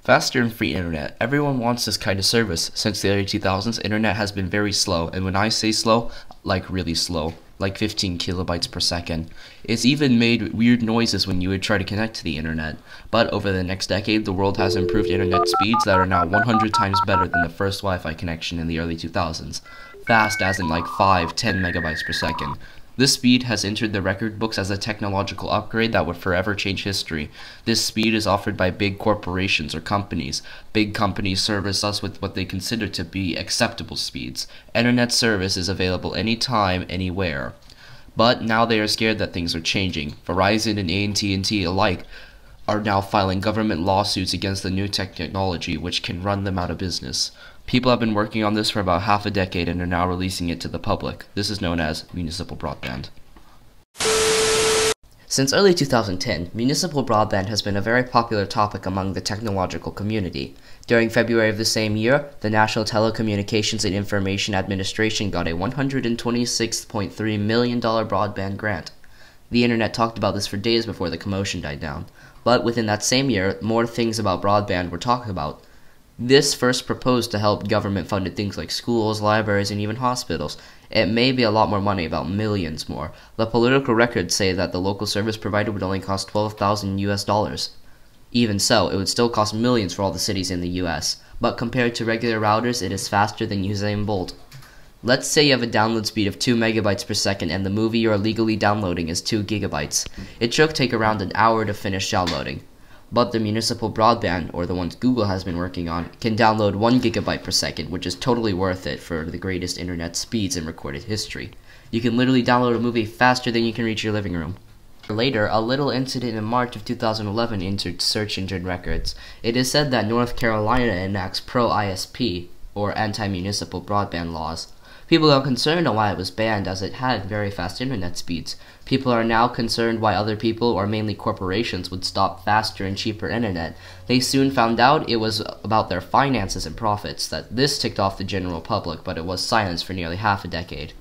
Faster and free internet. Everyone wants this kind of service. Since the early 2000s, internet has been very slow, and when I say slow, like really slow, like 15 kilobytes per second. It's even made weird noises when you would try to connect to the internet. But over the next decade, the world has improved internet speeds that are now 100 times better than the first Wi-Fi connection in the early 2000s. Fast as in like 5-10 megabytes per second. This speed has entered the record books as a technological upgrade that would forever change history. This speed is offered by big corporations or companies. Big companies service us with what they consider to be acceptable speeds. Internet service is available anytime, anywhere. But now they are scared that things are changing. Verizon and AT&T alike are now filing government lawsuits against the new technology, which can run them out of business. People have been working on this for about half a decade and are now releasing it to the public. This is known as Municipal Broadband. Since early 2010, municipal broadband has been a very popular topic among the technological community. During February of the same year, the National Telecommunications and Information Administration got a $126.3 million broadband grant. The internet talked about this for days before the commotion died down. But within that same year, more things about broadband were talked about. This first proposed to help government-funded things like schools, libraries, and even hospitals. It may be a lot more money, about millions more. The political records say that the local service provider would only cost $12,000 US. Even so, it would still cost millions for all the cities in the US. But compared to regular routers, it is faster than Usain Bolt. Let's say you have a download speed of 2 megabytes per second and the movie you are legally downloading is 2 gigabytes. It should take around an hour to finish downloading. But the municipal broadband, or the ones Google has been working on, can download 1 gigabyte per second, which is totally worth it for the greatest internet speeds in recorded history. You can literally download a movie faster than you can reach your living room. Later, a little incident in March of 2011 entered search engine records. It is said that North Carolina enacts pro-ISP, or anti-municipal broadband laws. People are concerned on why it was banned, as it had very fast internet speeds. People are now concerned why other people, or mainly corporations, would stop faster and cheaper internet. They soon found out it was about their finances and profits, that this ticked off the general public, but it was silenced for nearly half a decade.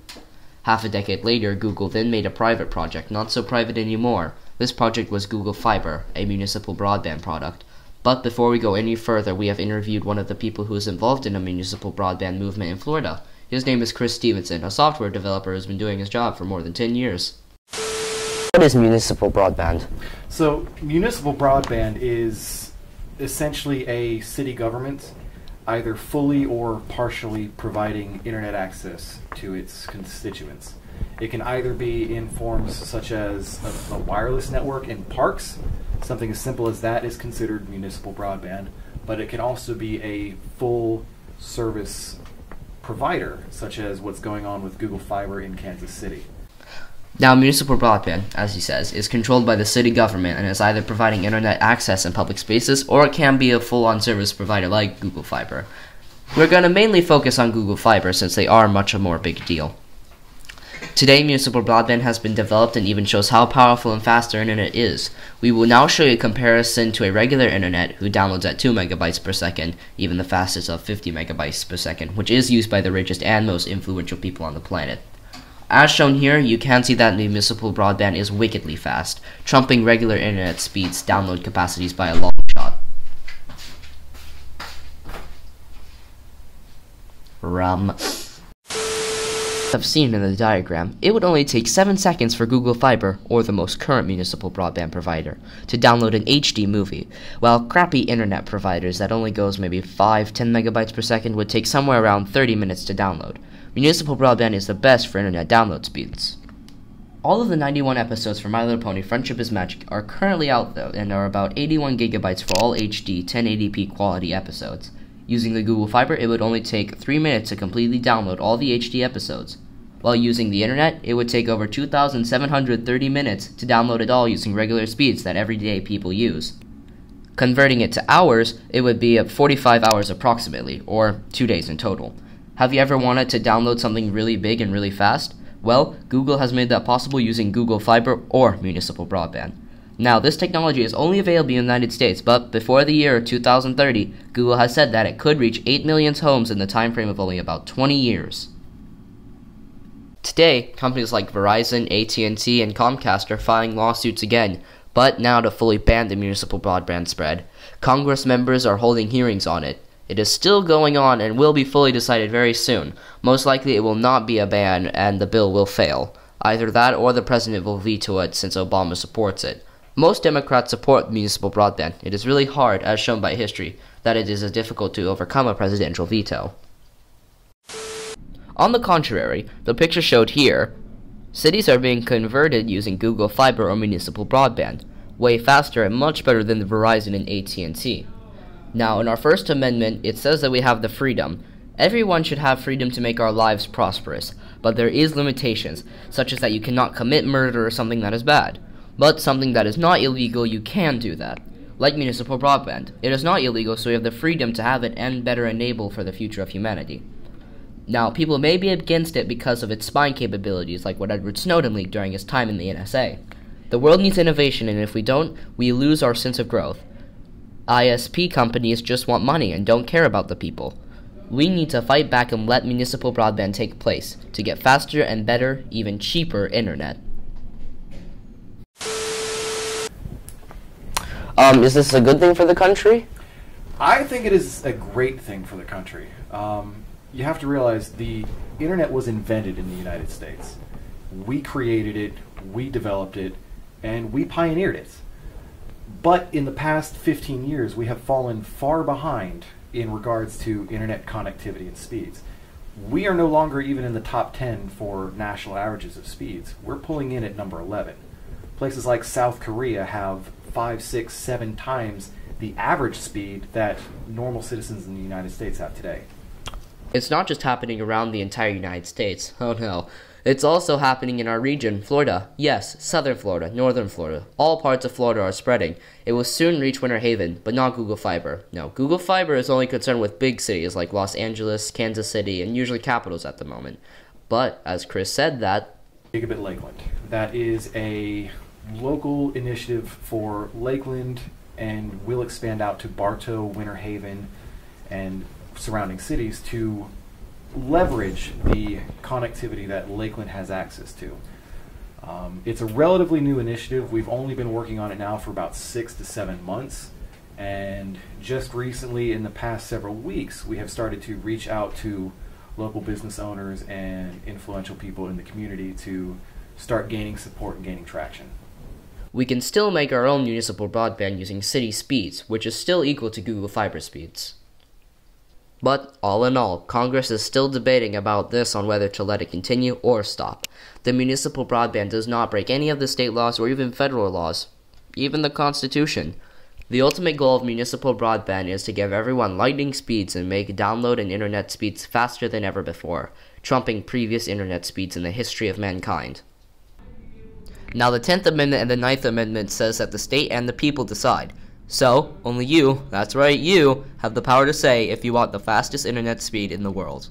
Half a decade later, Google then made a private project, not so private anymore. This project was Google Fiber, a municipal broadband product. But before we go any further, we have interviewed one of the people who is involved in a municipal broadband movement in Florida. His name is Chris Stevenson, a software developer who has been doing his job for more than 10 years. What is municipal broadband? So, municipal broadband is essentially a city government either fully or partially providing internet access to its constituents. It can either be in forms such as a wireless network in parks. Something as simple as that is considered municipal broadband, but it can also be a full service provider, such as what's going on with Google Fiber in Kansas City. Now, municipal broadband, as he says, is controlled by the city government and is either providing internet access in public spaces, or it can be a full-on service provider like Google Fiber. We're going to mainly focus on Google Fiber since they are much a more big deal. Today, municipal broadband has been developed and even shows how powerful and fast their internet is. We will now show you a comparison to a regular internet who downloads at 2 megabytes per second, even the fastest of 50 megabytes per second, which is used by the richest and most influential people on the planet. As shown here, you can see that municipal broadband is wickedly fast, trumping regular internet speeds download capacities by a long shot. Have seen in the diagram, it would only take 7 seconds for Google Fiber, or the most current municipal broadband provider, to download an HD movie, while crappy internet providers that only goes maybe 5-10 megabytes per second would take somewhere around 30 minutes to download. Municipal broadband is the best for internet download speeds. All of the 91 episodes for My Little Pony Friendship is Magic are currently out though, and are about 81 gigabytes for all HD 1080p quality episodes. Using the Google Fiber, it would only take 3 minutes to completely download all the HD episodes. While using the internet, it would take over 2,730 minutes to download it all using regular speeds that everyday people use. Converting it to hours, it would be 45 hours approximately, or 2 days in total. Have you ever wanted to download something really big and really fast? Well, Google has made that possible using Google Fiber or municipal broadband. Now, this technology is only available in the United States, but before the year 2030, Google has said that it could reach 8 million homes in the time frame of only about 20 years. Today, companies like Verizon, AT&T, and Comcast are filing lawsuits again, but now to fully ban the municipal broadband spread. Congress members are holding hearings on it. It is still going on and will be fully decided very soon. Most likely it will not be a ban and the bill will fail. Either that or the president will veto it since Obama supports it. Most Democrats support municipal broadband. It is really hard, as shown by history, that it is difficult to overcome a presidential veto. On the contrary, the picture showed here, cities are being converted using Google Fiber or municipal broadband, way faster and much better than the Verizon and AT&T. Now, in our First Amendment, it says that we have the freedom. Everyone should have freedom to make our lives prosperous, but there is limitations, such as that you cannot commit murder or something that is bad. But something that is not illegal, you can do that. Like municipal broadband. It is not illegal, so we have the freedom to have it and better enable for the future of humanity. Now, people may be against it because of its spying capabilities, like what Edward Snowden leaked during his time in the NSA. The world needs innovation, and if we don't, we lose our sense of growth. ISP companies just want money and don't care about the people. We need to fight back and let municipal broadband take place, to get faster and better, even cheaper internet. Is this a good thing for the country? I think it is a great thing for the country. You have to realize the internet was invented in the United States. We created it, we developed it, and we pioneered it. But in the past 15 years, we have fallen far behind in regards to internet connectivity and speeds. We are no longer even in the top 10 for national averages of speeds. We're pulling in at number 11. Places like South Korea have 5, 6, 7 times the average speed that normal citizens in the United States have today. It's not just happening around the entire United States. Oh no. It's also happening in our region, Florida. Yes, southern Florida, northern Florida. All parts of Florida are spreading. It will soon reach Winter Haven, but not Google Fiber. No, Google Fiber is only concerned with big cities like Los Angeles, Kansas City, and usually capitals at the moment. But, as Chris said that... Gigabit Lakeland. That is a local initiative for Lakeland and will expand out to Bartow, Winter Haven, and surrounding cities to leverage the connectivity that Lakeland has access to. It's a relatively new initiative. We've only been working on it now for about 6 to 7 months, and just recently in the past several weeks we have started to reach out to local business owners and influential people in the community to start gaining support and gaining traction. We can still make our own municipal broadband using city speeds, which is still equal to Google Fiber speeds. But, all in all, Congress is still debating about this on whether to let it continue or stop. The municipal broadband does not break any of the state laws or even federal laws, even the Constitution. The ultimate goal of municipal broadband is to give everyone lightning speeds and make download and internet speeds faster than ever before, trumping previous internet speeds in the history of mankind. Now, the 10th Amendment and the 9th Amendment says that the state and the people decide. So, only you, that's right, you, have the power to say if you want the fastest internet speed in the world.